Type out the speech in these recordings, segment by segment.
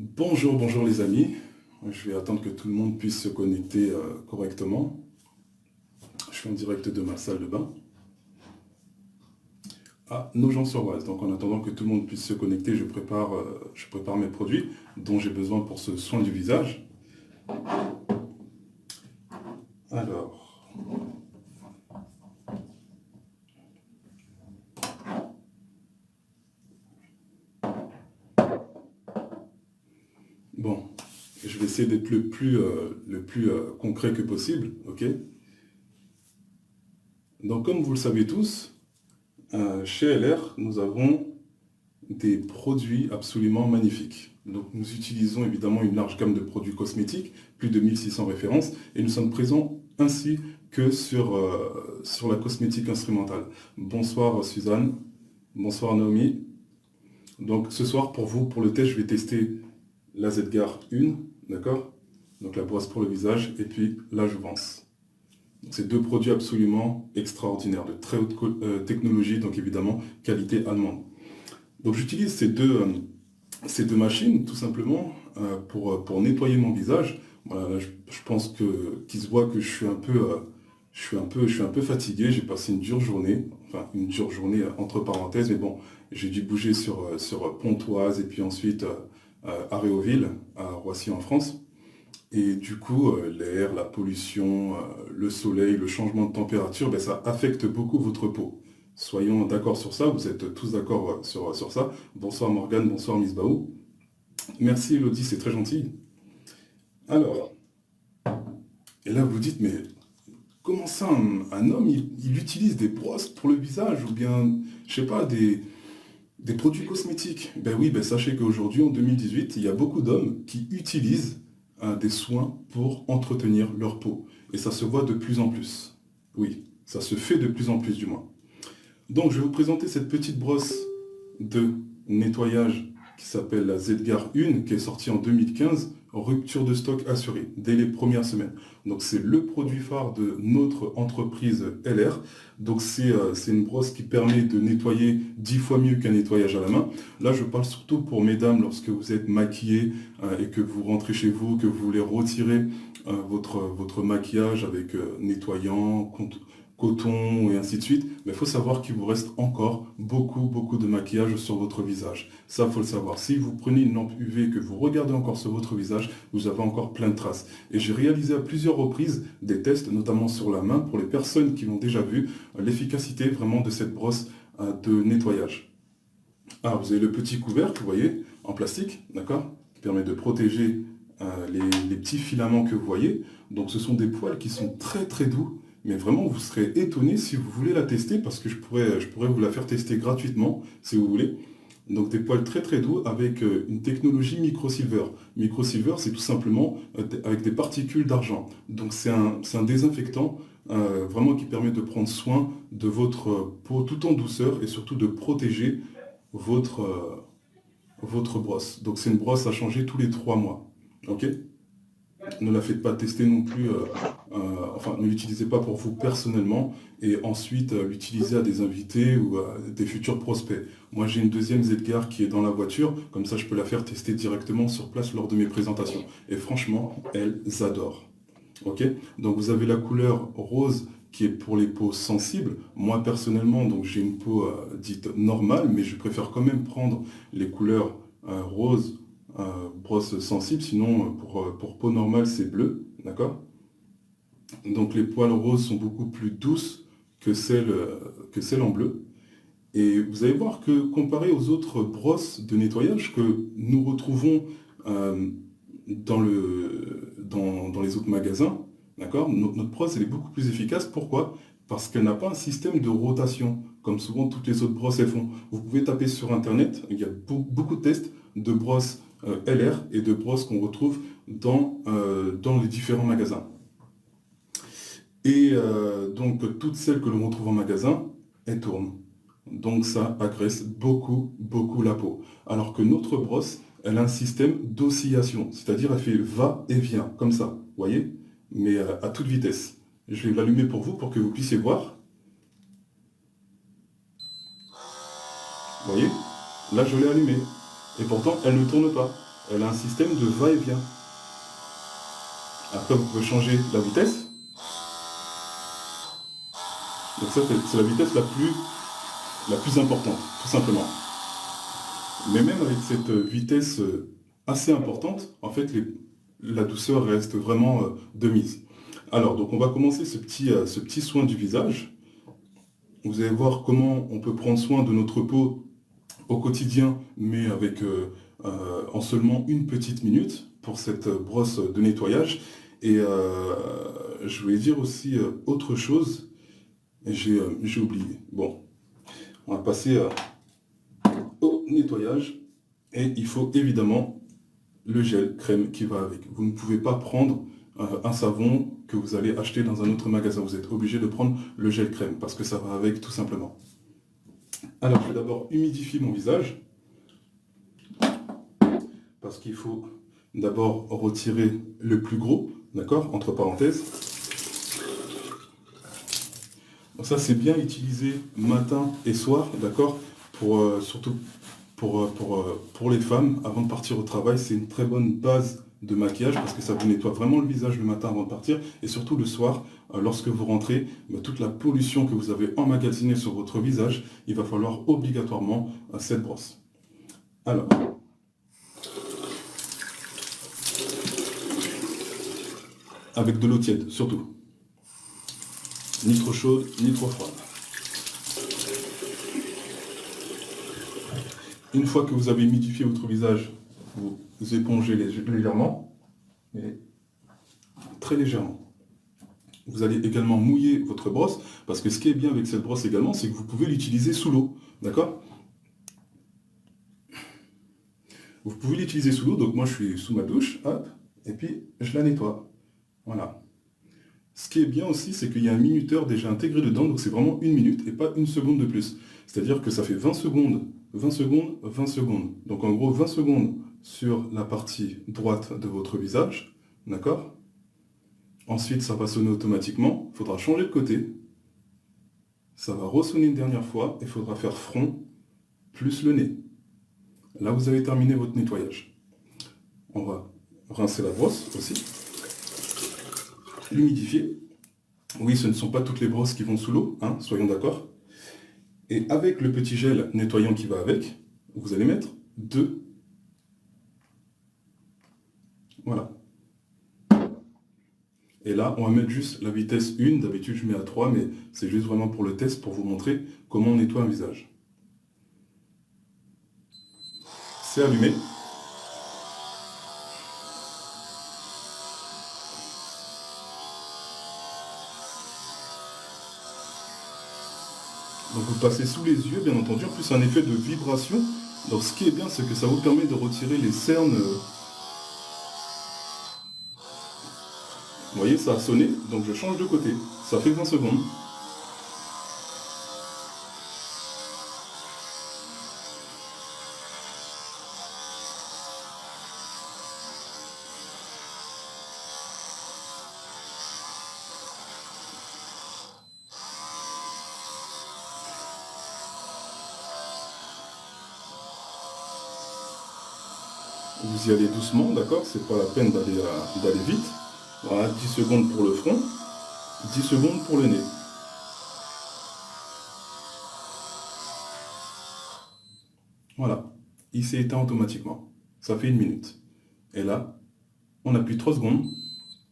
Bonjour, bonjour les amis. Je vais attendre que tout le monde puisse se connecter correctement. Je suis en direct de ma salle de bain à Nogent-sur-Oise. Donc en attendant que tout le monde puisse se connecter, je prépare mes produits dont j'ai besoin pour ce soin du visage. Alors, bon, je vais essayer d'être le plus concret que possible, ok? Donc comme vous le savez tous, chez LR, nous avons des produits absolument magnifiques. Donc nous utilisons évidemment une large gamme de produits cosmétiques, plus de 1600 références, et nous sommes présents ainsi que sur la cosmétique instrumentale. Bonsoir Suzanne, bonsoir Naomi. Donc ce soir pour vous, pour le test, je vais tester la Zedgar 1, d'accord? Donc la brosse pour le visage, et puis la Jouvence. C'est deux produits absolument extraordinaires, de très haute technologie, donc évidemment qualité allemande. Donc j'utilise ces deux machines tout simplement pour nettoyer mon visage. Voilà, là, je pense qu'il se voit que je suis un peu fatigué. J'ai passé une dure journée, enfin une dure journée entre parenthèses, mais bon, j'ai dû bouger sur Pontoise et puis ensuite à Réauville, à Roissy en France. Et du coup, l'air, la pollution, le soleil, le changement de température, ben, ça affecte beaucoup votre peau. Soyons d'accord sur ça, vous êtes tous d'accord sur ça. Bonsoir Morgane, bonsoir Miss Baou. Merci Elodie, c'est très gentil. Alors, et là vous dites, mais comment ça, un homme, il utilise des brosses pour le visage ou bien, je sais pas, des produits cosmétiques? Ben oui, ben sachez qu'aujourd'hui, en 2018, il y a beaucoup d'hommes qui utilisent des soins pour entretenir leur peau. Et ça se voit de plus en plus. Oui, ça se fait de plus en plus du moins. Donc je vais vous présenter cette petite brosse de nettoyage qui s'appelle la Zedgar 1, qui est sortie en 2015, rupture de stock assurée, dès les premières semaines. Donc c'est le produit phare de notre entreprise LR. Donc c'est une brosse qui permet de nettoyer 10 fois mieux qu'un nettoyage à la main. Là je parle surtout pour mesdames lorsque vous êtes maquillées et que vous rentrez chez vous, que vous voulez retirer votre maquillage avec nettoyant, coton et ainsi de suite, mais il faut savoir qu'il vous reste encore beaucoup de maquillage sur votre visage. Ça, il faut le savoir. Si vous prenez une lampe UV et que vous regardez encore sur votre visage, vous avez encore plein de traces. Et j'ai réalisé à plusieurs reprises des tests, notamment sur la main, pour les personnes qui l'ont déjà vu, l'efficacité vraiment de cette brosse de nettoyage. Ah, vous avez le petit couvercle, vous voyez, en plastique, d'accord, qui permet de protéger les petits filaments que vous voyez. Donc ce sont des poils qui sont très doux. Mais vraiment, vous serez étonné si vous voulez la tester, parce que je pourrais vous la faire tester gratuitement, si vous voulez. Donc des poils très doux avec une technologie microsilver. Microsilver, c'est tout simplement avec des particules d'argent. Donc c'est un désinfectant vraiment qui permet de prendre soin de votre peau tout en douceur et surtout de protéger votre brosse. Donc c'est une brosse à changer tous les 3 mois. Ok? Ne la faites pas tester non plus, enfin ne l'utilisez pas pour vous personnellement et ensuite l'utilisez à des invités ou à des futurs prospects. Moi j'ai une deuxième Zedgar qui est dans la voiture, comme ça je peux la faire tester directement sur place lors de mes présentations. Et franchement, elles adorent. Ok? Donc vous avez la couleur rose qui est pour les peaux sensibles. Moi personnellement, donc j'ai une peau dite normale, mais je préfère quand même prendre les couleurs rose, brosse sensible, sinon pour peau normale c'est bleu, d'accord? Donc les poils roses sont beaucoup plus douces que celles en bleu. Et vous allez voir que comparé aux autres brosses de nettoyage que nous retrouvons euh, dans les autres magasins, d'accord, notre brosse elle est beaucoup plus efficace. Pourquoi? Parce qu'elle n'a pas un système de rotation, comme souvent toutes les autres brosses elles font. Vous pouvez taper sur internet, il y a beaucoup de tests de brosses LR et de brosses qu'on retrouve dans les différents magasins. Et donc toutes celles que l'on retrouve en magasin, elles tournent. Donc ça agresse beaucoup la peau. Alors que notre brosse, elle a un système d'oscillation, c'est-à-dire elle fait va et vient, comme ça, vous voyez? Mais à toute vitesse. Je vais l'allumer pour vous, pour que vous puissiez voir. Vous voyez? Là, je l'ai allumée. Et pourtant, elle ne tourne pas. elle a un système de va-et-vient. Après, vous pouvez changer la vitesse. Donc ça, c'est la vitesse la plus importante, tout simplement. Mais même avec cette vitesse assez importante, en fait, la douceur reste vraiment de mise. Alors, donc on va commencer ce petit soin du visage. Vous allez voir comment on peut prendre soin de notre peau au quotidien, mais en seulement une petite minute pour cette brosse de nettoyage. Et je voulais dire aussi autre chose, et j'ai oublié. Bon, on va passer au nettoyage, et il faut évidemment le gel crème qui va avec. Vous ne pouvez pas prendre un savon que vous allez acheter dans un autre magasin. Vous êtes obligé de prendre le gel crème, parce que ça va avec tout simplement. Alors, je vais d'abord humidifier mon visage, parce qu'il faut d'abord retirer le plus gros, d'accord, entre parenthèses. Donc ça, c'est bien utilisé matin et soir, d'accord, surtout pour les femmes, avant de partir au travail, c'est une très bonne base de maquillage, parce que ça vous nettoie vraiment le visage le matin avant de partir, et surtout le soir, lorsque vous rentrez, toute la pollution que vous avez emmagasinée sur votre visage, il va falloir obligatoirement cette brosse. Alors, avec de l'eau tiède, surtout. Ni trop chaude, ni trop froide. Une fois que vous avez humidifié votre visage, vous épongez légèrement, mais très légèrement. Vous allez également mouiller votre brosse, parce que ce qui est bien avec cette brosse également, c'est que vous pouvez l'utiliser sous l'eau, d'accord? Vous pouvez l'utiliser sous l'eau, donc moi je suis sous ma douche, hop, et puis je la nettoie. Voilà. Ce qui est bien aussi, c'est qu'il y a un minuteur déjà intégré dedans, donc c'est vraiment une minute et pas une seconde de plus. C'est-à-dire que ça fait 20 secondes, 20 secondes, 20 secondes. Donc en gros 20 secondes sur la partie droite de votre visage, d'accord? Ensuite, ça va sonner automatiquement, il faudra changer de côté. Ça va ressonner une dernière fois et il faudra faire front plus le nez. Là, vous avez terminé votre nettoyage. On va rincer la brosse aussi. L'humidifier. Oui, ce ne sont pas toutes les brosses qui vont sous l'eau, hein, soyons d'accord. Et avec le petit gel nettoyant qui va avec, vous allez mettre 2. Voilà. Et là, on va mettre juste la vitesse 1. D'habitude, je mets à 3, mais c'est juste vraiment pour le test, pour vous montrer comment on nettoie un visage. C'est allumé. Donc vous passez sous les yeux, bien entendu, en plus un effet de vibration. Donc ce qui est bien, c'est que ça vous permet de retirer les cernes. Vous voyez, ça a sonné, donc je change de côté. Ça fait 20 secondes. Vous y allez doucement, d'accord? C'est pas la peine d'aller vite. Voilà, 10 secondes pour le front, 10 secondes pour le nez. Voilà, il s'est éteint automatiquement. Ça fait 1 minute. Et là, on appuie 3 secondes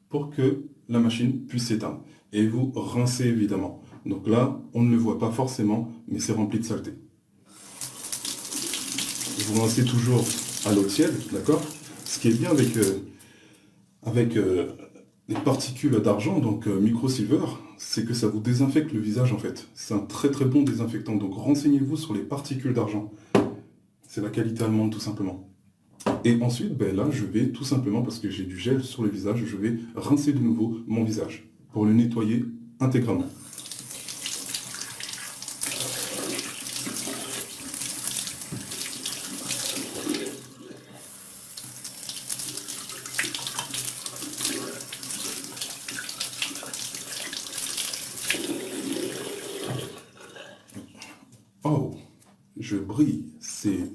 pour que la machine puisse s'éteindre. Et vous rincez évidemment. Donc là, on ne le voit pas forcément, mais c'est rempli de saleté. Vous rincez toujours à l'eau tiède, d'accord? Ce qui est bien avec les particules d'argent, donc microsilver, c'est que ça vous désinfecte le visage en fait. C'est un très très bon désinfectant, donc renseignez-vous sur les particules d'argent. C'est la qualité allemande tout simplement. Et ensuite, ben là, je vais tout simplement, parce que j'ai du gel sur le visage, je vais rincer de nouveau mon visage pour le nettoyer intégralement. Oh, je brille, c'est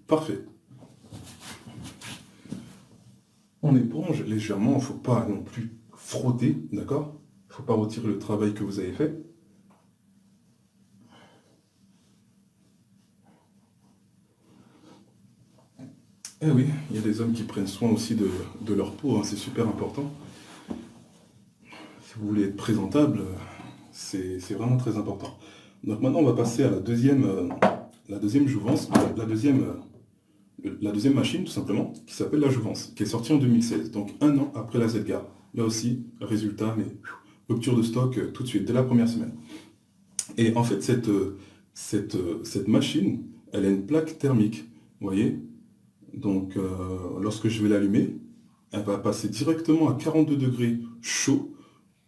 parfait. On éponge légèrement, il ne faut pas non plus frotter, d'accord? Il ne faut pas retirer le travail que vous avez fait. Eh oui, il y a des hommes qui prennent soin aussi de leur peau, hein, c'est super important. Si vous voulez être présentable, c'est vraiment très important. Donc maintenant, on va passer à la deuxième jouvence, la deuxième machine, tout simplement, qui s'appelle la jouvence, qui est sortie en 2016, donc un an après la Zedgar. Là aussi, résultat, mais rupture de stock tout de suite, dès la première semaine. Et en fait, cette machine, elle a une plaque thermique, vous voyez? Donc, lorsque je vais l'allumer, elle va passer directement à 42 degrés chaud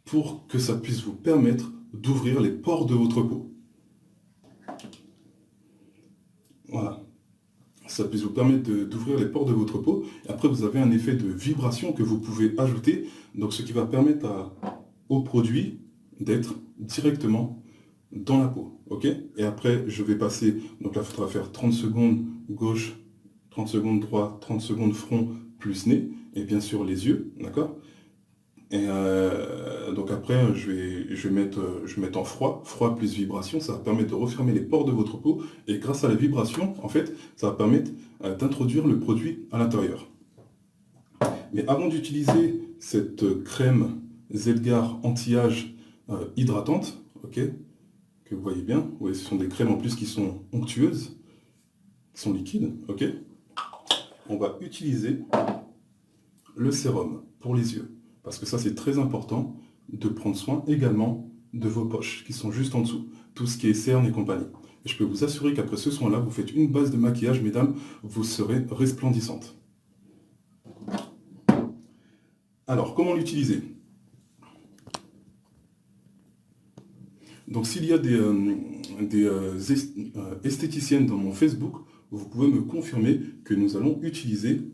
pour que ça puisse vous permettre d'ouvrir les pores de votre peau. Voilà. Ça puisse vous permettre d'ouvrir les pores de votre peau. Et après, vous avez un effet de vibration que vous pouvez ajouter. Donc, ce qui va permettre au produit d'être directement dans la peau. Ok? Et après, je vais passer. Donc là, il faudra faire 30 secondes gauche, 30 secondes droite, 30 secondes front plus nez. Et bien sûr, les yeux. D'accord? Et donc après, je vais mettre en froid plus vibration, ça va permettre de refermer les pores de votre peau, et grâce à la vibration, en fait, ça va permettre d'introduire le produit à l'intérieur. Mais avant d'utiliser cette crème Zedgar anti-âge hydratante, ok, que vous voyez bien, ouais, ce sont des crèmes en plus qui sont onctueuses, qui sont liquides, ok, on va utiliser le sérum pour les yeux. Parce que ça, c'est très important de prendre soin également de vos poches, qui sont juste en dessous. Tout ce qui est cerne et compagnie. Et je peux vous assurer qu'après ce soin-là, vous faites une base de maquillage, mesdames, vous serez resplendissante. Alors, comment l'utiliser? Donc, s'il y a des esthéticiennes dans mon Facebook, vous pouvez me confirmer que nous allons utiliser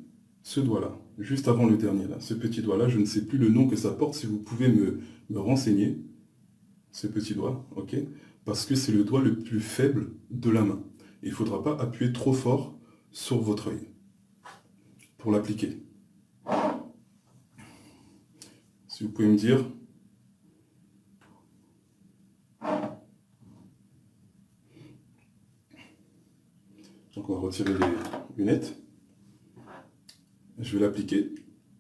ce doigt-là, juste avant le dernier, là. Ce petit doigt-là, je ne sais plus le nom que ça porte, si vous pouvez me renseigner. Ce petit doigt, ok? Parce que c'est le doigt le plus faible de la main. Il ne faudra pas appuyer trop fort sur votre œil pour l'appliquer. Si vous pouvez me dire... Donc on va retirer les lunettes. Je vais l'appliquer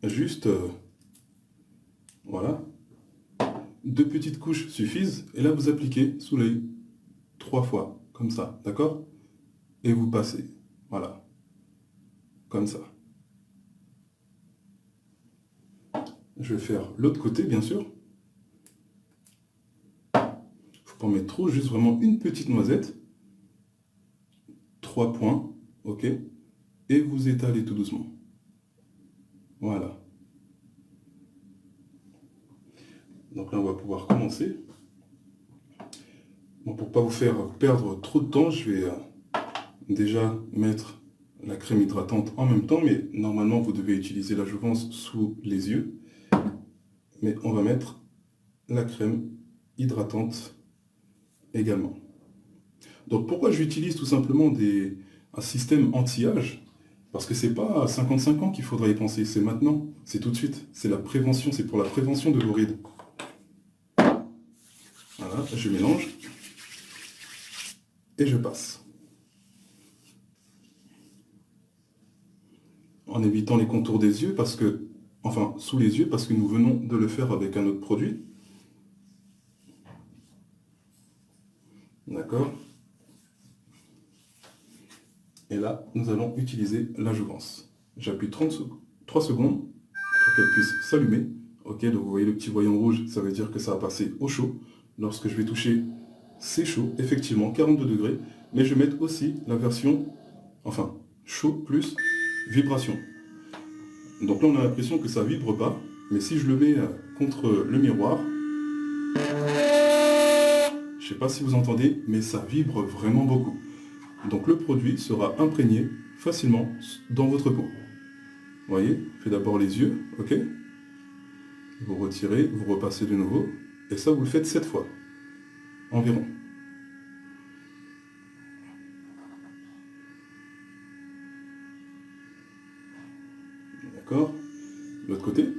juste... voilà. 2 petites couches suffisent. Et là, vous appliquez sous l'œil 3 fois, comme ça, d'accord? Et vous passez, voilà, comme ça. Je vais faire l'autre côté, bien sûr. Faut pas en mettre trop, juste vraiment une petite noisette. 3 points, ok? Et vous étalez tout doucement. Voilà. Donc là, on va pouvoir commencer. Bon, pour ne pas vous faire perdre trop de temps, je vais déjà mettre la crème hydratante en même temps, mais normalement, vous devez utiliser la jouvence sous les yeux. Mais on va mettre la crème hydratante également. Donc pourquoi j'utilise tout simplement un système anti-âge? Parce que c'est pas à 55 ans qu'il faudra y penser, c'est maintenant, c'est tout de suite. C'est la prévention, c'est pour la prévention de vos rides. Voilà, je mélange et je passe. En évitant les contours des yeux, parce que, enfin, sous les yeux, parce que nous venons de le faire avec un autre produit. D'accord? Et là, nous allons utiliser la jouvence. J'appuie 3 secondes pour qu'elle puisse s'allumer. Ok, donc vous voyez le petit voyant rouge, ça veut dire que ça va passer au chaud. Lorsque je vais toucher, c'est chaud, effectivement, 42 degrés. Mais je vais mettre aussi la version, enfin, chaud plus vibration. Donc là, on a l'impression que ça vibre pas. Mais si je le mets contre le miroir, je ne sais pas si vous entendez, mais ça vibre vraiment beaucoup. Donc le produit sera imprégné facilement dans votre peau. Vous voyez, je fais d'abord les yeux, ok? Vous retirez, vous repassez de nouveau, et ça vous le faites 7 fois, environ. D'accord? L'autre côté.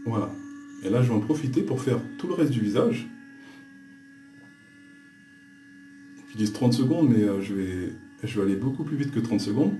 Voilà. Et là, je vais en profiter pour faire tout le reste du visage. J'utilise 30 secondes, mais je vais aller beaucoup plus vite que 30 secondes.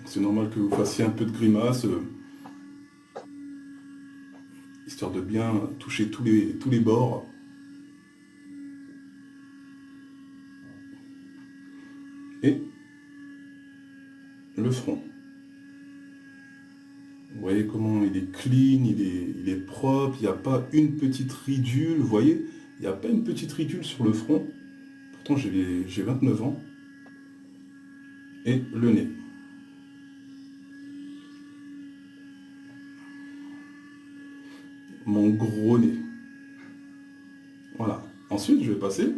C'est normal que vous fassiez un peu de grimace, histoire de bien toucher tous les bords. Et le front. Vous voyez comment il est clean, il est propre, il n'y a pas une petite ridule, vous voyez, il n'y a pas une petite ridule sur le front. Pourtant j'ai 29 ans. Et le nez. Mon gros nez. Voilà. Ensuite, je vais passer.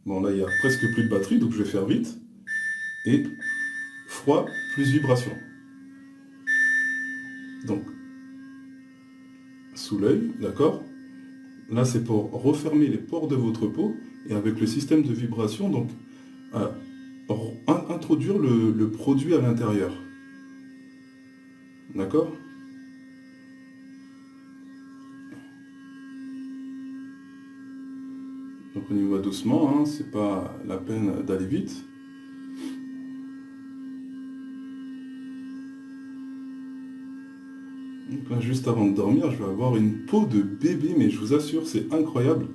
Bon, là, il n'y a presque plus de batterie, donc je vais faire vite. Et froid plus vibration. Donc, sous l'œil, d'accord? Là, c'est pour refermer les pores de votre peau. Et avec le système de vibration, donc, introduire le produit à l'intérieur. D'accord? Donc on y va doucement, hein, c'est pas la peine d'aller vite. Donc là, juste avant de dormir, je vais avoir une peau de bébé, mais je vous assure, c'est incroyable.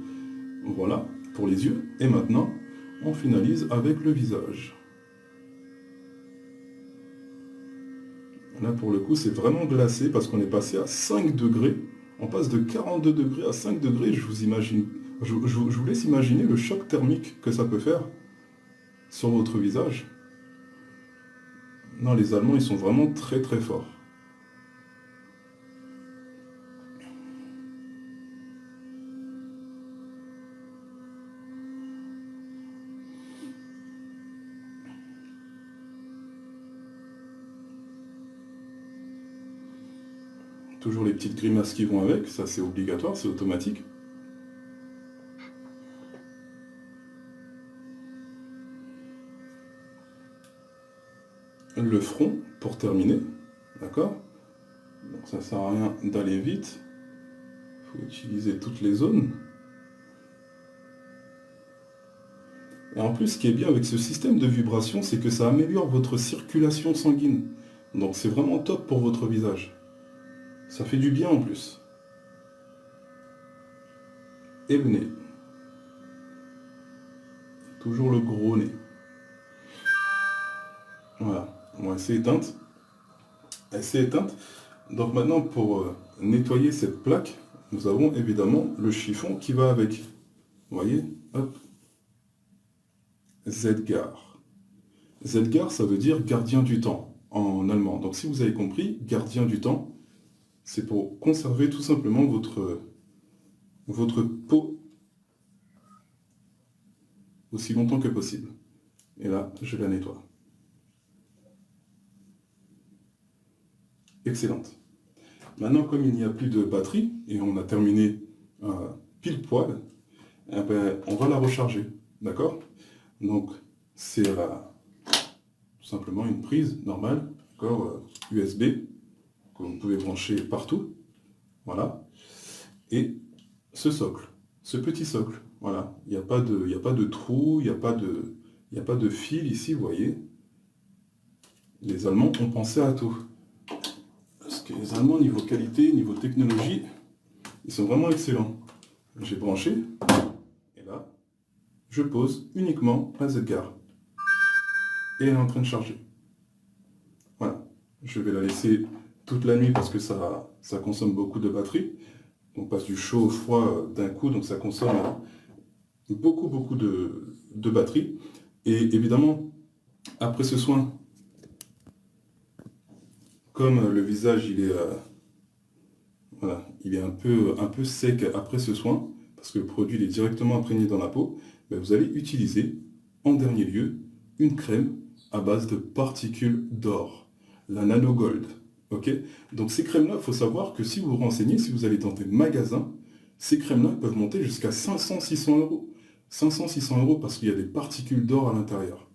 Voilà, pour les yeux. Et maintenant, on finalise avec le visage. Là, pour le coup, c'est vraiment glacé parce qu'on est passé à 5 degrés. On passe de 42 degrés à 5 degrés. Je vous laisse imaginer le choc thermique que ça peut faire sur votre visage. Non, les Allemands, ils sont vraiment très très forts. Toujours les petites grimaces qui vont avec, ça c'est obligatoire, c'est automatique. Le front, pour terminer, d'accord? Donc ça sert à rien d'aller vite, il faut utiliser toutes les zones. Et en plus, ce qui est bien avec ce système de vibration, c'est que ça améliore votre circulation sanguine. Donc c'est vraiment top pour votre visage. Ça fait du bien en plus. Et le nez. Toujours le gros nez. Voilà. Bon, c'est éteinte. Elle s'est éteinte. Donc maintenant, pour nettoyer cette plaque, nous avons évidemment le chiffon qui va avec. Vous voyez? Hop. Zedgar. Zedgar, ça veut dire gardien du temps en allemand. Donc si vous avez compris, gardien du temps, c'est pour conserver tout simplement votre peau aussi longtemps que possible. Et là, je la nettoie. Excellente. Maintenant, comme il n'y a plus de batterie, et on a terminé pile poil, eh ben, on va la recharger. D'accord? Donc, c'est tout simplement une prise normale, d'accord, USB, que vous pouvez brancher partout. Voilà. Et ce socle, ce petit socle, voilà. Il n'y a pas de trou, il n'y a pas de fil ici, vous voyez. Les Allemands ont pensé à tout. Parce que les Allemands, niveau qualité, niveau technologie, ils sont vraiment excellents. J'ai branché, et là, je pose uniquement la Zedgar. Et elle est en train de charger. Voilà. Je vais la laisser toute la nuit parce que ça consomme beaucoup de batterie. On passe du chaud au froid d'un coup, donc ça consomme beaucoup de batterie. Et évidemment, Après ce soin, comme le visage voilà, il est un peu sec après ce soin, parce que le produit il est directement imprégné dans la peau, ben, vous allez utiliser en dernier lieu une crème à base de particules d'or, la Nano Gold. Ok. Donc ces crèmes-là, il faut savoir que si vous vous renseignez, si vous allez dans des magasins, ces crèmes-là peuvent monter jusqu'à 500-600 euros. 500-600 euros parce qu'il y a des particules d'or à l'intérieur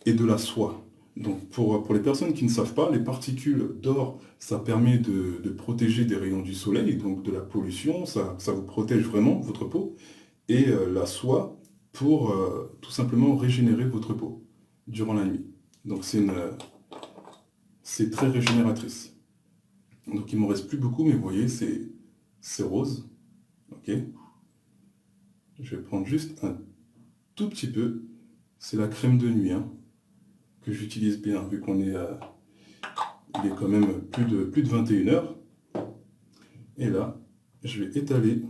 et de la soie. Donc pour les personnes qui ne savent pas, les particules d'or, ça permet de protéger des rayons du soleil, donc de la pollution, ça vous protège vraiment votre peau. Et la soie pour tout simplement régénérer votre peau durant la nuit. Donc c'est très régénératrice. Donc il ne m'en reste plus beaucoup, mais vous voyez, c'est rose. Ok. Je vais prendre juste un tout petit peu. C'est la crème de nuit hein, que j'utilise bien, vu qu'on est il est quand même plus de 21 heures. Et là, je vais étaler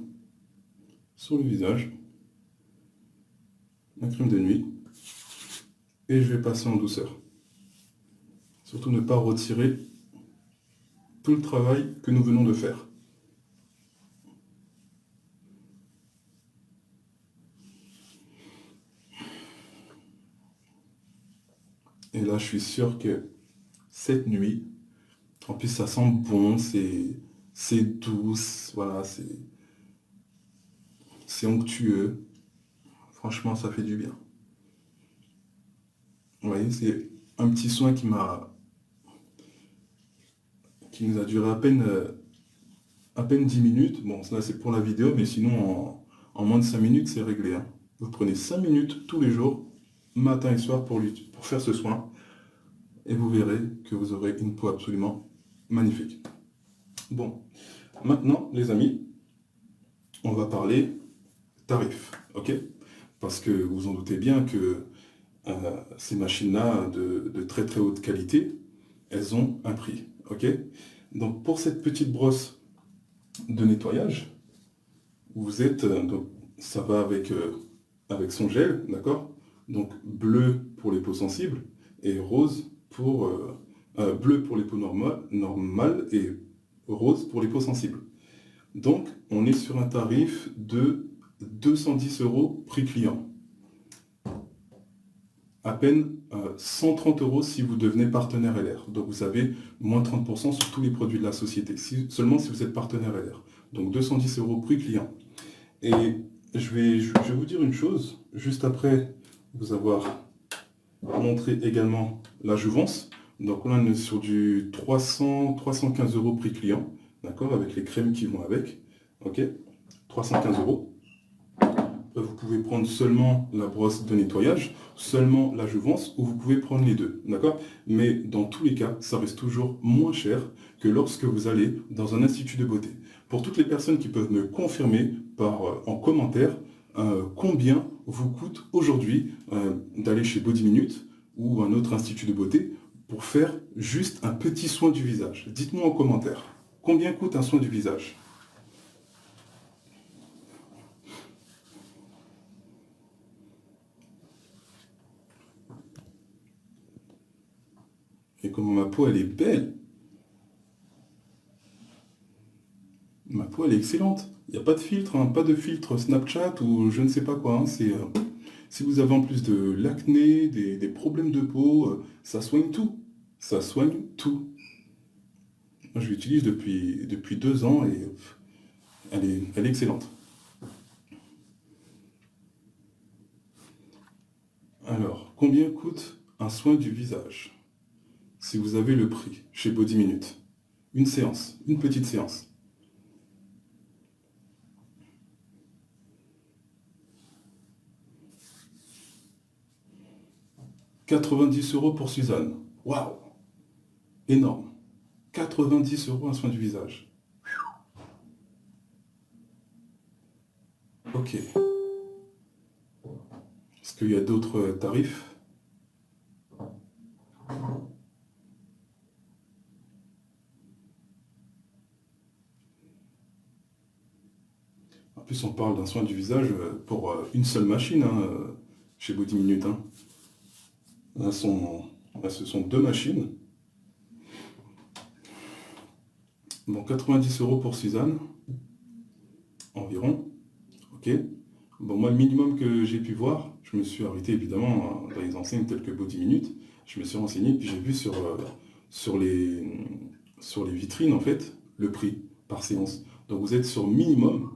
sur le visage la crème de nuit et je vais passer en douceur. Surtout ne pas retirer tout le travail que nous venons de faire. Et là, je suis sûr que cette nuit, en plus ça sent bon, c'est douce, voilà, c'est onctueux. Franchement, ça fait du bien. Vous voyez, c'est un petit soin qui nous a duré à peine 10 minutes. Bon, ça c'est pour la vidéo, mais sinon en moins de 5 minutes, c'est réglé. Hein. Vous prenez 5 minutes tous les jours, matin et soir, pour faire ce soin. Et vous verrez que vous aurez une peau absolument magnifique. Bon, maintenant, les amis, on va parler tarifs, ok? Parce que vous en doutez bien que ces machines-là de très très haute qualité, elles ont un prix, ok? Donc pour cette petite brosse de nettoyage, vous êtes, donc, ça va avec son gel, d'accord? Donc bleu pour les peaux sensibles et rose bleu pour les peaux normales et rose pour les peaux sensibles. Donc on est sur un tarif de 210 euros prix client. À peine 130 euros si vous devenez partenaire LR. Donc vous avez moins 30% sur tous les produits de la société, seulement si vous êtes partenaire LR. Donc 210 euros prix client. Et je vais vous dire une chose, juste après vous avoir montré également la jouvence. Donc là on est sur du 315 euros prix client, d'accord, avec les crèmes qui vont avec. Ok, 315 euros. Vous pouvez prendre seulement la brosse de nettoyage, seulement la jouvence, ou vous pouvez prendre les deux, d'accord? Mais dans tous les cas, ça reste toujours moins cher que lorsque vous allez dans un institut de beauté. Pour toutes les personnes qui peuvent me confirmer en commentaire combien vous coûte aujourd'hui d'aller chez Body Minute ou un autre institut de beauté pour faire juste un petit soin du visage. Dites-moi en commentaire, combien coûte un soin du visage? Et comment ma peau, elle est belle. Ma peau, elle est excellente. Il n'y a pas de filtre, hein, pas de filtre Snapchat ou je ne sais pas quoi. Hein, si vous avez en plus de l'acné, des problèmes de peau, ça soigne tout. Ça soigne tout. Moi, je l'utilise depuis 2 ans et elle est excellente. Alors, combien coûte un soin du visage? Si vous avez le prix chez Body Minute. Une séance, une petite séance. 90 euros pour Suzanne. Waouh! Énorme. 90 euros un soin du visage. Ok. Est-ce qu'il y a d'autres tarifs? En plus, on parle d'un soin du visage pour une seule machine hein, chez Body Minute. Hein. Là, ce sont deux machines. Bon, 90 € pour Suzanne, environ. Ok. Bon, moi, le minimum que j'ai pu voir, je me suis arrêté évidemment dans les enseignes telles que Body Minute. Je me suis renseigné, puis j'ai vu sur sur les vitrines, en fait, le prix par séance. Donc vous êtes sur minimum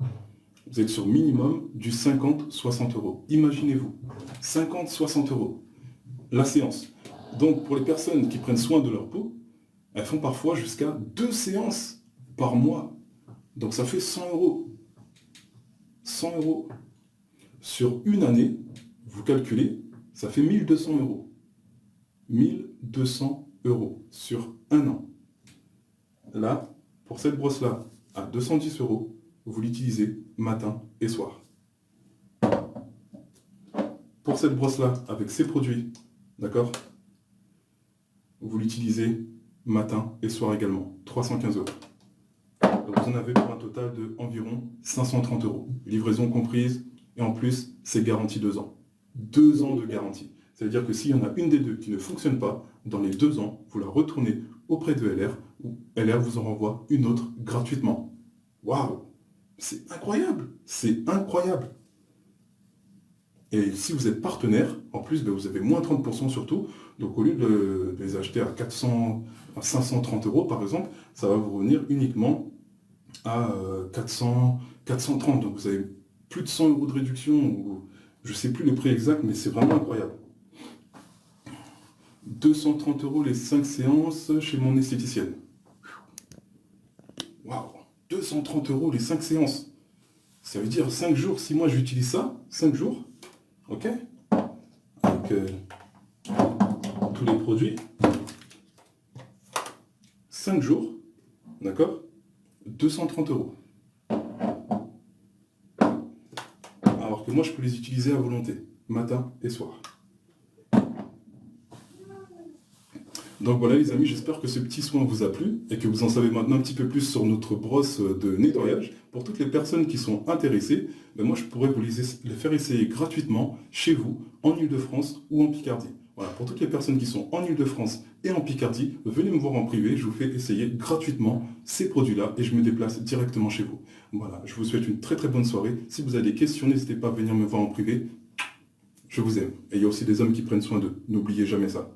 du 50-60 euros. Imaginez-vous, 50-60 euros la séance. Donc pour les personnes qui prennent soin de leur peau, elles font parfois jusqu'à 2 séances par mois. Donc ça fait 100 euros. 100 euros. Sur une année, vous calculez, ça fait 1200 euros. 1200 euros sur un an. Là, pour cette brosse-là, à 210 euros, vous l'utilisez matin et soir. Pour cette brosse-là, avec ces produits, d'accord, vous l'utilisez matin et soir également, 315 euros. Donc vous en avez pour un total de environ 530 euros. Livraison comprise, et en plus, c'est garanti 2 ans. 2 ans de garantie. Ça veut dire que s'il y en a une des deux qui ne fonctionne pas, dans les 2 ans, vous la retournez auprès de LR, ou LR vous en renvoie une autre gratuitement. Waouh! C'est incroyable! C'est incroyable! Et si vous êtes partenaire, en plus, ben, vous avez moins 30% surtout. Donc au lieu de les acheter à 530 euros par exemple, ça va vous revenir uniquement à 430. Donc vous avez plus de 100 euros de réduction. Ou, je ne sais plus le prix exact, mais c'est vraiment incroyable. 230 euros les 5 séances chez mon esthéticienne. Waouh! 230 euros les 5 séances. Ça veut dire 5 jours, si moi j'utilise ça, 5 jours, ok? Avec tous les produits. 5 jours, d'accord? 230 euros. Alors que moi, je peux les utiliser à volonté, matin et soir. Donc voilà les amis, j'espère que ce petit soin vous a plu et que vous en savez maintenant un petit peu plus sur notre brosse de nettoyage. Pour toutes les personnes qui sont intéressées, ben moi je pourrais vous les faire essayer gratuitement chez vous, en Ile-de-France ou en Picardie. Voilà, pour toutes les personnes qui sont en Ile-de-France et en Picardie, venez me voir en privé, je vous fais essayer gratuitement ces produits-là et je me déplace directement chez vous. Voilà, je vous souhaite une très très bonne soirée. Si vous avez des questions, n'hésitez pas à venir me voir en privé. Je vous aime. Et il y a aussi des hommes qui prennent soin d'eux. N'oubliez jamais ça.